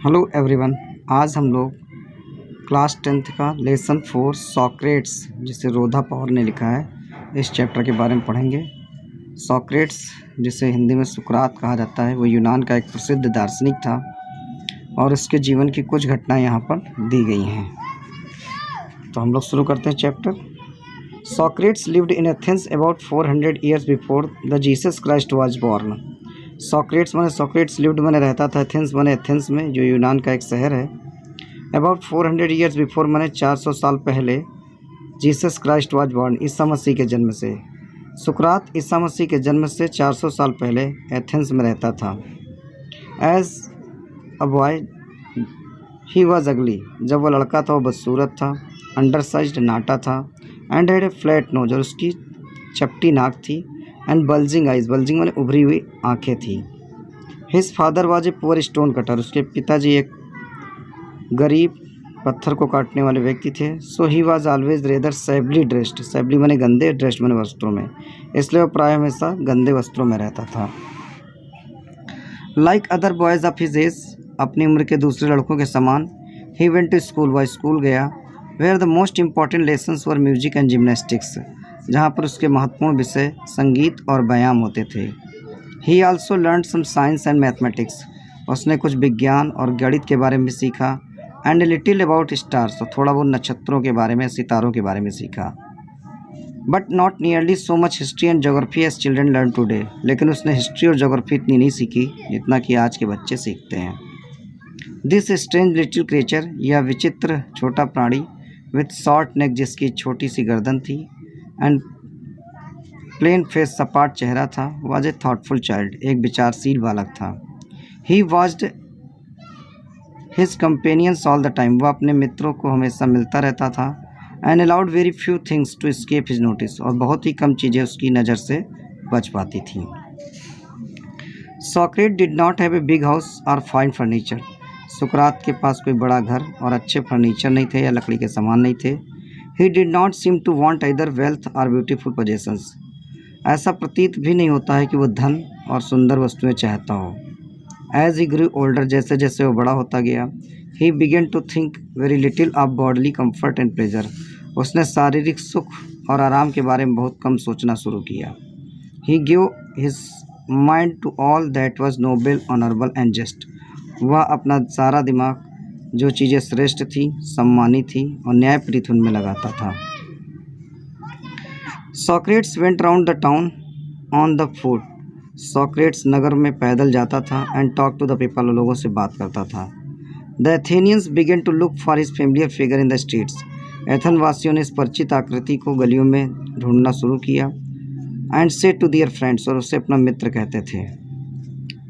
Hello everyone. आज हम लोग क्लास 10th का लेसन 4 सॉक्रेट्स, जिसे रोधा पवार ने लिखा है, इस चैप्टर के बारे में पढ़ेंगे। सॉक्रेट्स, जिसे हिंदी में सुकरात कहा जाता है, वो यूनान का एक प्रसिद्ध दार्शनिक था और उसके जीवन की कुछ घटनाएं यहाँ पर दी गई हैं। तो हम लोग शुरू करते हैं chapter. Socrates lived in Athens about 400 years before the Jesus Christ was born. Socrates lived माने रहता था एथेंस एथेंस में, जो यूनान का एक शहर है। अबाउट 400 ईयर्स बिफोर माने 400 साल पहले Jesus Christ was born, Isa Masih के जन्म से। सुकरात ईसा मसीह के जन्म से 400 साल पहले एथेंस में रहता था। As a boy he was ugly, जब वह लड़का था वो बदसूरत था। अंडरसाइज्ड, नाटा था। And had a flat knows, और उसकी चपटी नाक थी। एंड बल्जिंग आइज, बल्जिंग माने उभरी हुई आंखें थी। His father was a poor stone cutter, उसके पिताजी एक गरीब पत्थर को काटने वाले व्यक्ति थे। So he was always rather shabbily dressed, shabbily माने गंदे, ड्रेस्ड माने वस्त्रों में, इसलिए वो प्राय हमेशा गंदे वस्त्रों में रहता था। Like other boys of his age, अपनी उम्र के दूसरे लड़कों के समान, ही वेंट टू स्कूल, वह स्कूल गया। Where the most important lessons were music and gymnastics, जहाँ पर उसके महत्वपूर्ण विषय संगीत और व्यायाम होते थे। He also learn some science and mathematics, उसने कुछ विज्ञान और गणित के बारे में सीखा। एंड लिटिल अबाउट स्टार्स, तो थोड़ा बहुत नक्षत्रों के बारे में, सितारों के बारे में सीखा। But not nearly so much history and geography as children learn today, लेकिन उसने हिस्ट्री और जोग्राफी इतनी नहीं सीखी जितना कि आज के बच्चे सीखते हैं। दिस स्ट्रेंज लिटिल क्रिएचर, यह विचित्र छोटा प्राणी, विथ शॉर्ट नेक, जिसकी छोटी सी गर्दन थी, एंड प्लेन फेस, सपाट चेहरा था, वाज ए थॉटफुल चाइल्ड, एक विचारशील बालक था। He watched his companions all the time, वह अपने मित्रों को हमेशा मिलता रहता था। And allowed very few things to escape his notice, और बहुत ही कम चीज़ें उसकी नज़र से बच पाती थीं। सॉक्रेट did not have a big house और फाइन फर्नीचर, सुकरात के पास कोई बड़ा घर और अच्छे फर्नीचर नहीं थे या लकड़ी के सामान नहीं थे। He did not seem to want either wealth और ब्यूटीफुल पोजेशंस, ऐसा प्रतीत भी नहीं होता है कि वो धन और सुंदर वस्तुएं चाहता हो। एज ही ग्रू ओल्डर, जैसे जैसे वो बड़ा होता गया, he began to think very little of bodily comfort and pleasure, उसने शारीरिक सुख और आराम के बारे में बहुत कम सोचना शुरू किया। He give his mind to all that was noble, honourable and just, वह अपना सारा दिमाग जो चीज़ें श्रेष्ठ थी, सम्मानी थी और न्यायप्रीत उनमें लगाता था। Socrates went round the town on the foot, Socrates नगर में पैदल जाता था। And talk to the people, लोगों से बात करता था। The Athenians began to look for his familiar figure in the streets, एथन वासियों ने इस परिचित आकृति को गलियों में ढूंढना शुरू किया। एंड से टू दियर फ्रेंड्स, और उससे अपना मित्र कहते थे,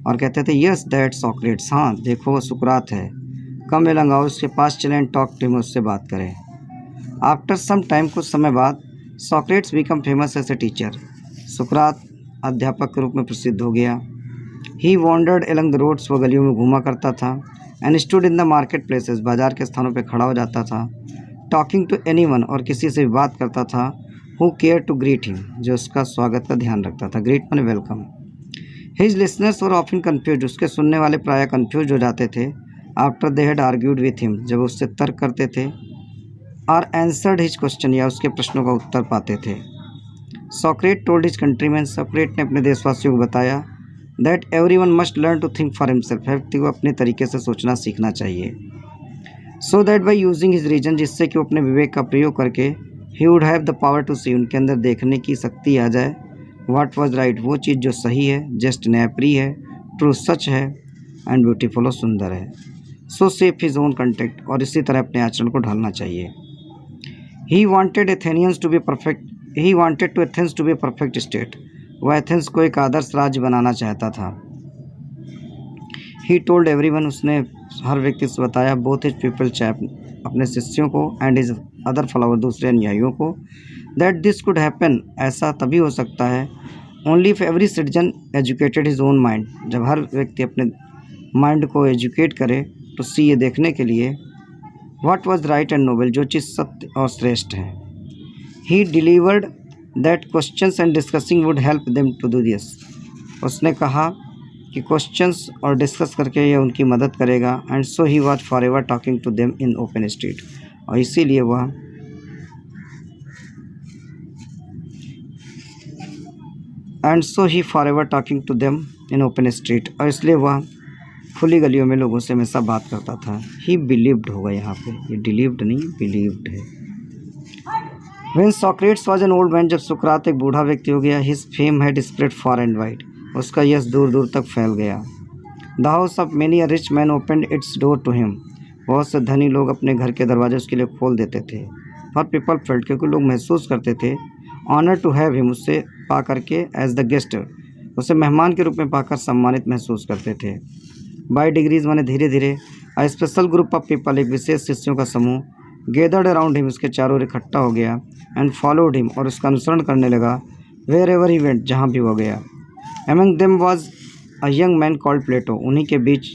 और कहते थे यस दैट सॉक्रेट्स, हाँ देखो वो सुकरात है। कम एलंग, आओ उसके पास चलें, एंड टॉक टू हिम, उससे बात करें। आफ्टर सम टाइम, कुछ समय बाद, Socrates become famous as a teacher, सुकरात अध्यापक के रूप में प्रसिद्ध हो गया। He wandered along the roads, वो गलियों में घूमा करता था। And stood in the market places, बाजार के स्थानों पर खड़ा हो जाता था। टॉकिंग टू एनीवन, और किसी से भी बात करता था। Who care to greet him, जो उसका स्वागत का ध्यान रखता था। ग्रीट माने welcome. His listeners were often confuse, उसके सुनने वाले प्रायः कन्फ्यूज हो जाते थे। After they had argued with him, जब उससे तर्क करते थे। आर आंसर्ड हिज क्वेश्चन, या उसके प्रश्नों का उत्तर पाते थे। Socrates told his countryman, Socrates ने अपने देशवासियों को बताया, that everyone must learn to think for himself, व्यक्ति को अपने तरीके से सोचना सीखना चाहिए। So that by using his reason, जिससे कि वो अपने विवेक का प्रयोग करके, he would have the power to see, उनके अंदर देखने की शक्ति आ जाए। व्हाट वॉज राइट, वो चीज़ जो सही है, जस्ट न्यायप्रिय है, ट्रू सच है, एंड ब्यूटीफुल और सुंदर है। So shape his own conduct, और इसी तरह अपने आचरण को ढालना चाहिए। He wanted Athenians to be perfect, he wanted to Athens to be perfect state, वह एथेंस को एक आदर्श राज्य बनाना चाहता था। ही टोल्ड एवरीवन, उसने हर व्यक्ति से बताया, बोथ हिज पीपल, चाहे अपने शिष्यों को, एंड हिज अदर फॉलोवर, दूसरे अनुयायियों को, दैट दिस कुड हैपन, ऐसा तभी हो सकता है, only if every citizen educated his own mind, जब हर व्यक्ति अपने माइंड को एजुकेट करे, तो सी, ये देखने के लिए, what was right and noble, जो चीज़ सत्य और श्रेष्ठ है। He delivered that questions and discussing would help them to do this, उसने कहा कि क्वेश्चंस और डिस्कस करके ये उनकी मदद करेगा। And so he was forever talking to them in open street, और इसीलिए वह and so he forever talking to them in open street, और इसलिए वह खुली गलियों में लोगों से हमेशा बात करता था। ही बिलीव्ड होगा यहाँ पे, ये डिलीव्ड नहीं बिलीव्ड है। When Socrates was an old man, जब सुकरात एक बूढ़ा व्यक्ति हो गया, his fame had spread far and wide, उसका यश दूर दूर तक फैल गया। The house of many a rich man opened its door to him, बहुत से धनी लोग अपने घर के दरवाजे उसके लिए खोल देते थे। फॉर पीपल फेल्ट, क्योंकि लोग महसूस करते थे, ऑनर टू हैव हिम, उससे पा करके, एज द गेस्ट, उसे मेहमान के रूप में पाकर सम्मानित महसूस करते थे। बाय डिग्रीज, माने धीरे धीरे, a special group of people, एक विशेष शिष्यों का समूह, गेदर्ड अराउंड हिम, उसके चारों ओर इकट्ठा हो गया। एंड फॉलोड हिम, और उसका अनुसरण करने लगा। वेयर एवर ही वेंट, जहाँ भी वो गया। Among them was a young man called Plato, उन्हीं के बीच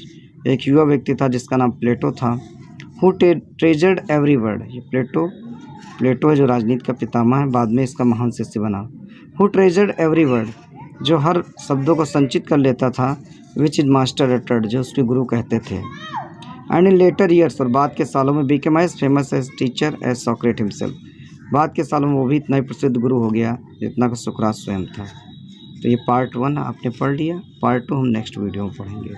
एक युवा व्यक्ति था जिसका नाम प्लेटो था। हु ट्रेजर्ड एवरी वर्ड, ये प्लेटो है जो राजनीति का पितामह है, बाद में इसका महान शिष्य बना। हु ट्रेजर्ड एवरी वर्ड, जो हर शब्दों को संचित कर लेता था। विच इज मास्टर अटर्ड, जो उसके गुरु कहते थे। एंड इन लेटर ईयर्स, और बाद के सालों में, became as famous as teacher as Socrates himself, बाद के सालों में वो भी इतना ही प्रसिद्ध गुरु हो गया जितना कि सुकरात स्वयं था। तो ये पार्ट 1 आपने पढ़ लिया, पार्ट 2 हम नेक्स्ट वीडियो में पढ़ेंगे।